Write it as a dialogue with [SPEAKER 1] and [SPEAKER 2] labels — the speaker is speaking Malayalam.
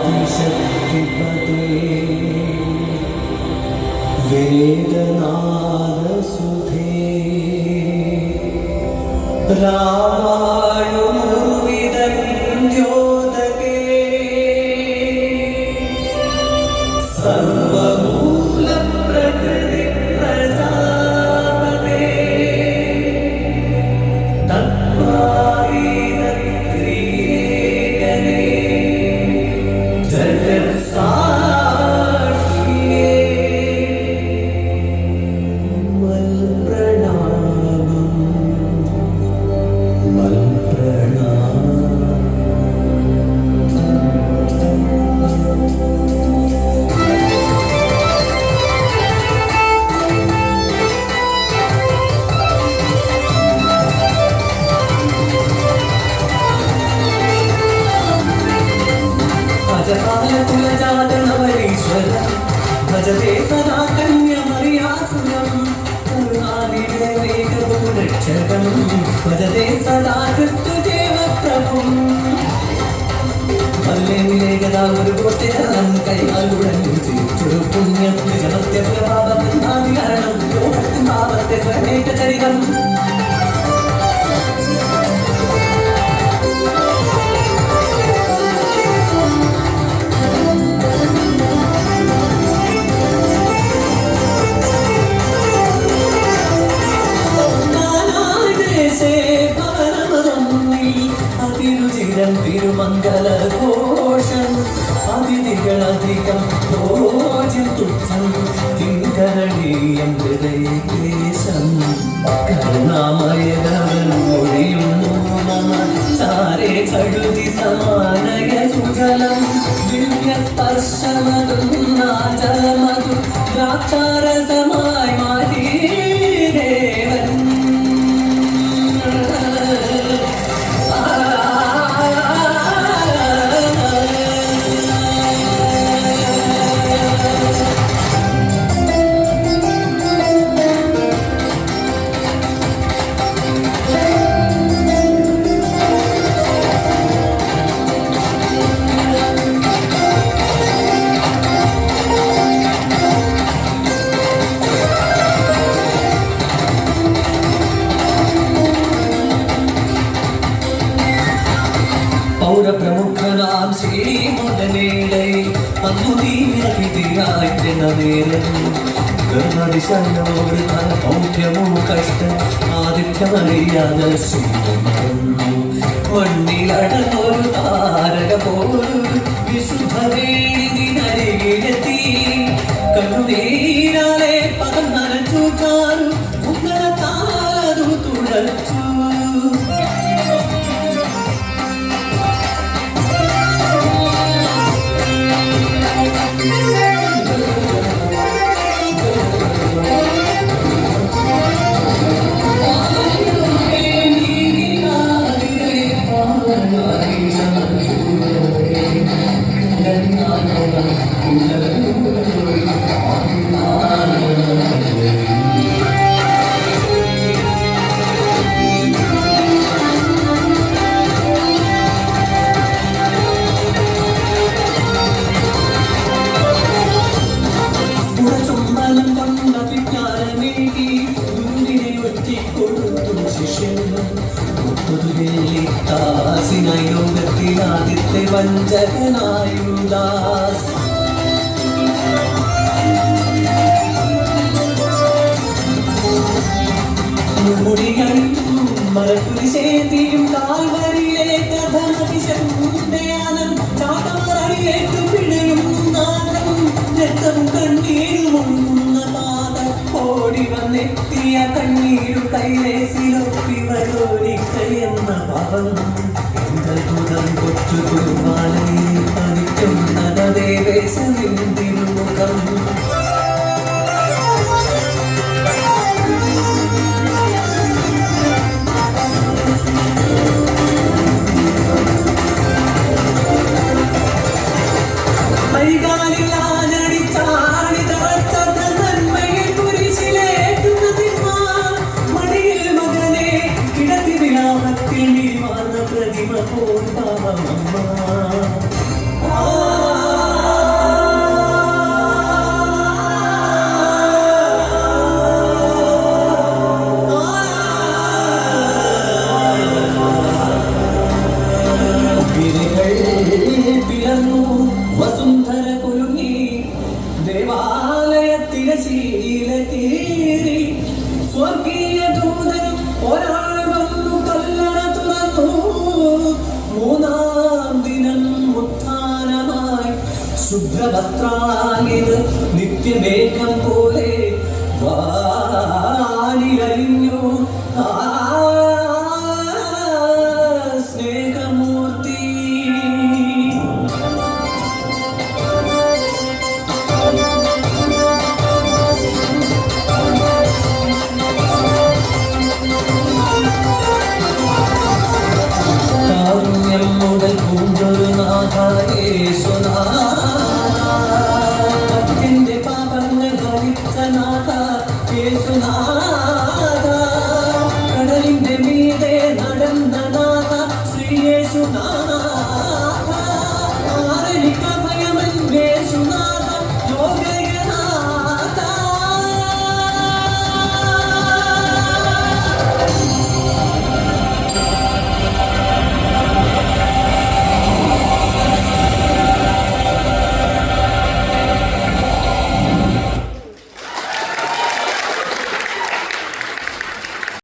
[SPEAKER 1] आदिशक्तिपते वेदनादसुधे रामायणमुर्विदं द्योतके सर्वमूलप्रकृति प्रजापते तत्त्वातीतक्रियेकरे जगत्साक्षिणे भजते सदा कन्यमर्यासुरं करुणानिधिरमेकगुणरक्षकं भजते सदा क्रिस्तुदेव प्रभुं वल्ले मिले गदा गुरुगोष्ठिधरं कैकालुडं चिरुचुरु पुण्यं निजमत्यप्रभावबन्धादिहरणं यो भक्तिभावते स्वमेकचरितम् തിരുമംഗലഘോഷം അതിഥികളധികം ഭോജ്യം തുച്ഛം കിങ്കരണീയം ഹൃദയേശം കരുണാമയനവൻ മൊഴിയുന്നു മമ ചാരേ ചടുതി സമാനയ സുജലം ദിവ്യസ്പർശമതും നാജലമതു ദ്രാക്ഷാരസമായി മാറ്റി ദേവൻ പൗരപ്രമുഖനാം ശ്രീമുടനേടൈ അന്നുതീരതിയായി ജനനേരം ഗർഭദിശയോട് പൗഢ്യമോ കഷ്ടം ആദിത്യമറിയാതെ ശ്രീമന്നു മണ്ണിലടന്നൊരു താരക പോലും വിശുദ്ധവേദിനരികിലെത്തി കണ്ണുനീരാലെ പദം നനച്ചു ചാരു ഉന്നതതാതു തുളച്ചു ലോകത്തിലാദിത്യ വഞ്ചകനായുദാസ് മുടികളും മരക്കുരിശേന്തിയും കാൽവരിയിലെ കഥനതിശയാനം ചാട്ടമറയിലേക്കു പിഴയും നാദം രക്തവും കണ്ണീരും ഒഴുകുന്ന പാദം ഓടി വന്നെത്തിയ കണ്ണീരു കൈലേസിലൊപ്പി വരോരിക്കയെന്ന പദം ഭൂതം കൊച്ചു കുർബാനയിൽ പതിക്കുന്ന ദേവേശനിൻ തിരുമുഖം പ്രതിമ പോൽ പാവമമ്മ ശുഭ്രവസ്ത്രാണിത് നിത്യമേഘം പോലെ വാനിലറിഞ്ഞു സ്നേഹമൂർത്തി. കാരുണ്യം മുതൽ പൂണ്ടൊരു നാഥ, യേശുനാഥ, പാപങ്ങൾ ഭരിച്ച നാഥ, യേശു